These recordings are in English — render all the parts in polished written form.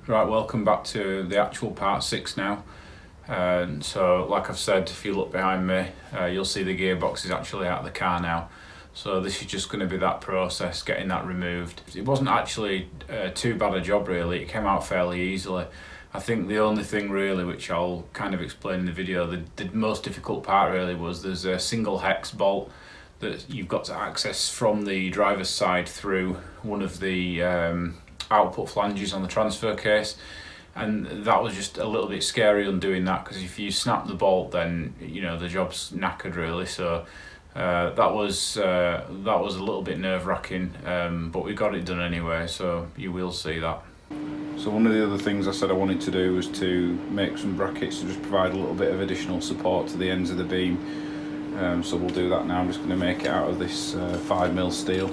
Right, welcome back to the actual part 6 now. So like I've said, if you look behind me, you'll see the gearbox is actually out of the car now. So this is just going to be that process, getting that removed. It wasn't actually too bad a job really, it came out fairly easily. I think the only thing really, which I'll kind of explain in the video, the most difficult part really was there's a single hex bolt that you've got to access from the driver's side through one of the output flanges on the transfer case, and that was just a little bit scary undoing that, because if you snap the bolt then you know the job's knackered really. So that was a little bit nerve-wracking, but we got it done anyway, so you will see that. So one of the other things I said I wanted to do was to make some brackets to just provide a little bit of additional support to the ends of the beam. So we'll do that now. I'm just going to make it out of this 5mm steel.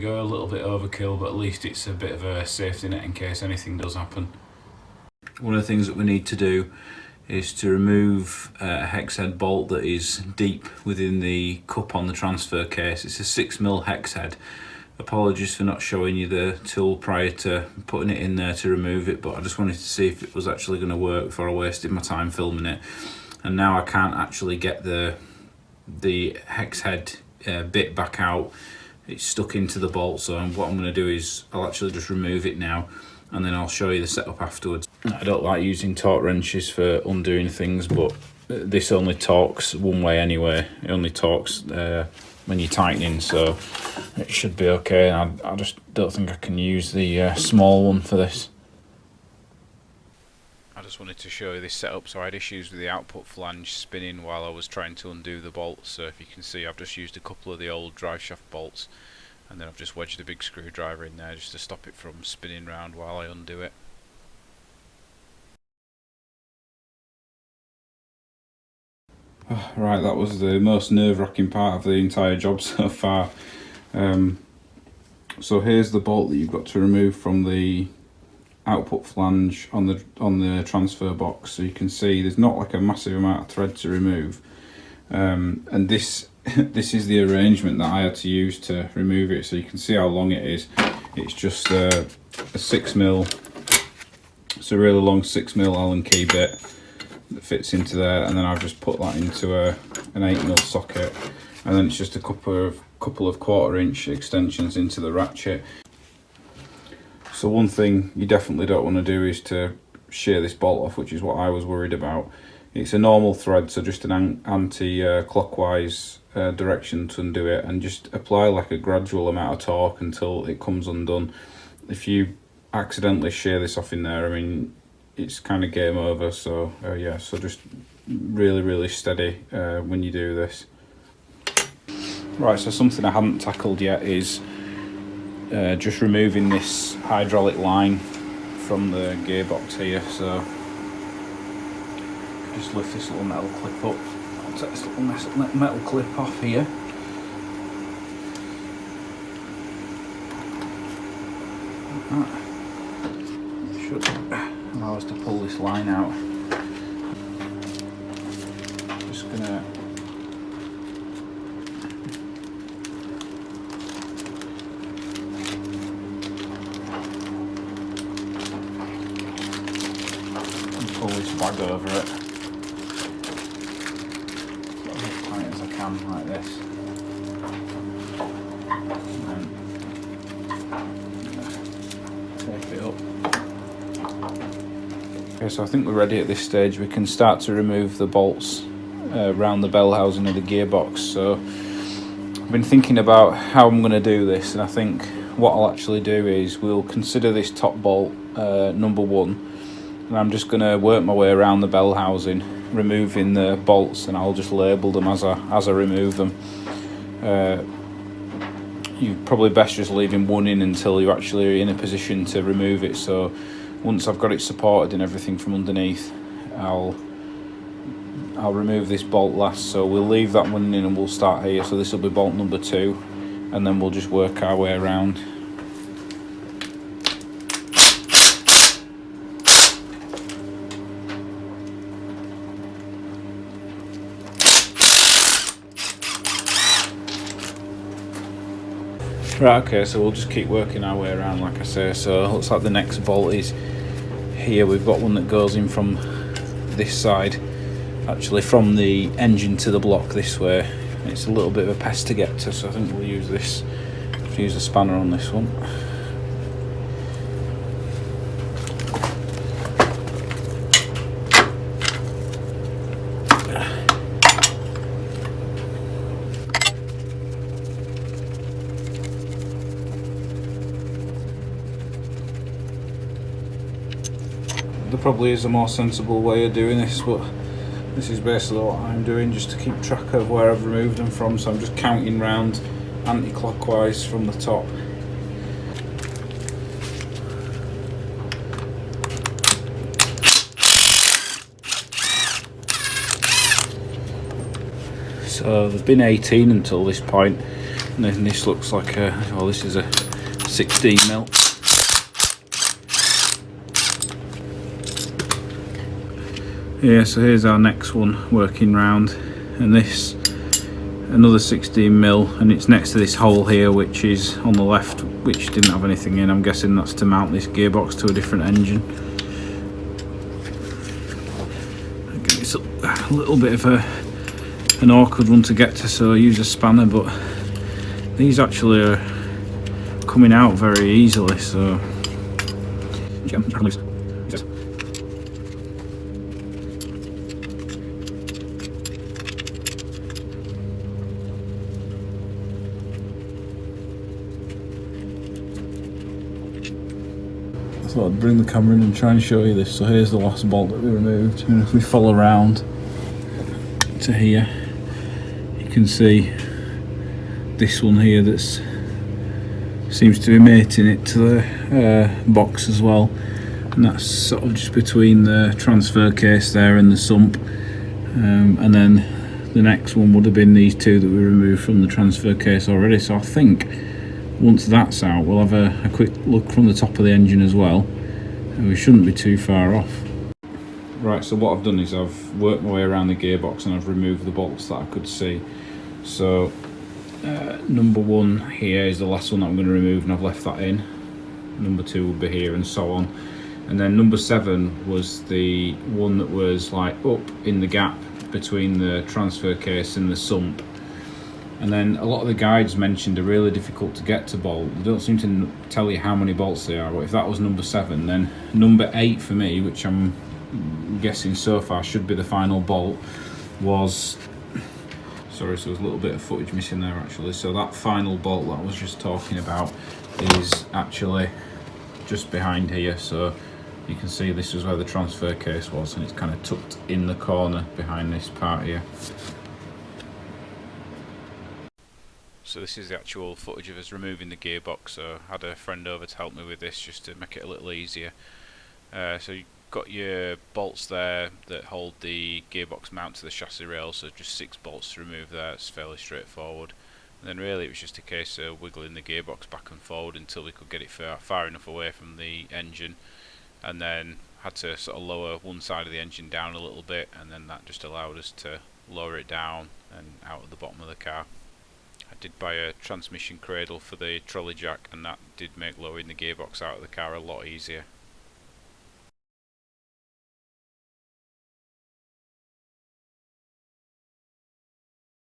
A little bit overkill, but at least it's a bit of a safety net in case anything does happen. One of the things that we need to do is to remove a hex head bolt that is deep within the cup on the transfer case. It's a 6mm hex head. Apologies for not showing you the tool prior to putting it in there to remove it, but I just wanted to see if it was actually going to work before I wasted my time filming it. And now I can't actually get the hex head bit back out. It's stuck into the bolt, so what I'm going to do is I'll actually just remove it now, and then I'll show you the setup afterwards. I don't like using torque wrenches for undoing things, but this only torques one way anyway. It only torques when you're tightening, so it should be okay. I just don't think I can use the small one for this. I just wanted to show you this setup. So I had issues with the output flange spinning while I was trying to undo the bolts. So if you can see, I've just used a couple of the old drive shaft bolts, and then I've just wedged a big screwdriver in there just to stop it from spinning round while I undo it. Right, that was the most nerve-wracking part of the entire job so far. So here's the bolt that you've got to remove from the output flange on the transfer box. So you can see there's not like a massive amount of thread to remove, and this is the arrangement that I had to use to remove it. So you can see how long it is. It's just a 6mm. It's a really long 6mm Allen key bit that fits into there, and then I've just put that into an 8mm socket, and then it's just a couple of 1/4" extensions into the ratchet. So one thing you definitely don't want to do is to shear this bolt off, which is what I was worried about. It's a normal thread, so just an anti-clockwise direction to undo it, and just apply like a gradual amount of torque until it comes undone. If you accidentally shear this off in there, I mean, it's kind of game over. So yeah, so just really steady when you do this. Right, so something I haven't tackled yet is just removing this hydraulic line from the gearbox here. So just lift this little metal clip up. I'll take this little metal clip off here. That should allow us to pull this line out. Just gonna pull this bag over it as tight as I can, like this. And then tape it up. Okay, so I think we're ready at this stage. We can start to remove the bolts around the bell housing of the gearbox. So I've been thinking about how I'm going to do this, and I think what I'll actually do is we'll consider this top bolt number 1, and I'm just going to work my way around the bell housing, removing the bolts, and I'll just label them as I remove them. You're probably best just leaving one in until you're actually in a position to remove it. So once I've got it supported and everything from underneath, I'll remove this bolt last. So we'll leave that one in and we'll start here. So this will be bolt number 2, and then we'll just work our way around. Right, okay, so we'll just keep working our way around, like I say. So it looks like the next bolt is here. We've got one that goes in from this side, actually from the engine to the block this way. It's a little bit of a pest to get to, so I think we'll use this, use a spanner on this one. There probably is a more sensible way of doing this, but this is basically what I'm doing just to keep track of where I've removed them from. So I'm just counting round anti-clockwise from the top. So there've been 18 until this point, and then this looks like well, this is a 16mm. Yeah, so here's our next one working round, and this another 16mm, and it's next to this hole here which is on the left, which didn't have anything in. I'm guessing that's to mount this gearbox to a different engine. Again, it's a little bit of an awkward one to get to, so I use a spanner, but these actually are coming out very easily, so I thought I'd bring the camera in and try and show you this. So here's the last bolt that we removed, and if we follow around to here, you can see this one here that's seems to be mating it to the box as well, and that's sort of just between the transfer case there and the sump, and then the next one would have been these two that we removed from the transfer case already. So I think once that's out, we'll have a quick look from the top of the engine as well, and we shouldn't be too far off. Right, so what I've done is I've worked my way around the gearbox and I've removed the bolts that I could see. So number 1 here is the last one that I'm going to remove, and I've left that in. Number 2 will be here, and so on. And then number 7 was the one that was like up in the gap between the transfer case and the sump. And then a lot of the guides mentioned are really difficult to get to bolt. They don't seem to tell you how many bolts they are, but if that was number 7, then number 8 for me, which I'm guessing so far should be the final bolt, was... Sorry, so there's a little bit of footage missing there actually. So that final bolt that I was just talking about is actually just behind here. So you can see this is where the transfer case was, and it's kind of tucked in the corner behind this part here. So this is the actual footage of us removing the gearbox. So I had a friend over to help me with this just to make it a little easier. So got your bolts there that hold the gearbox mount to the chassis rail, so just 6 bolts to remove there. It's fairly straightforward. And then really it was just a case of wiggling the gearbox back and forward until we could get it far enough away from the engine, and then had to sort of lower one side of the engine down a little bit, and then that just allowed us to lower it down and out at the bottom of the car. I did buy a transmission cradle for the trolley jack, and that did make lowering the gearbox out of the car a lot easier.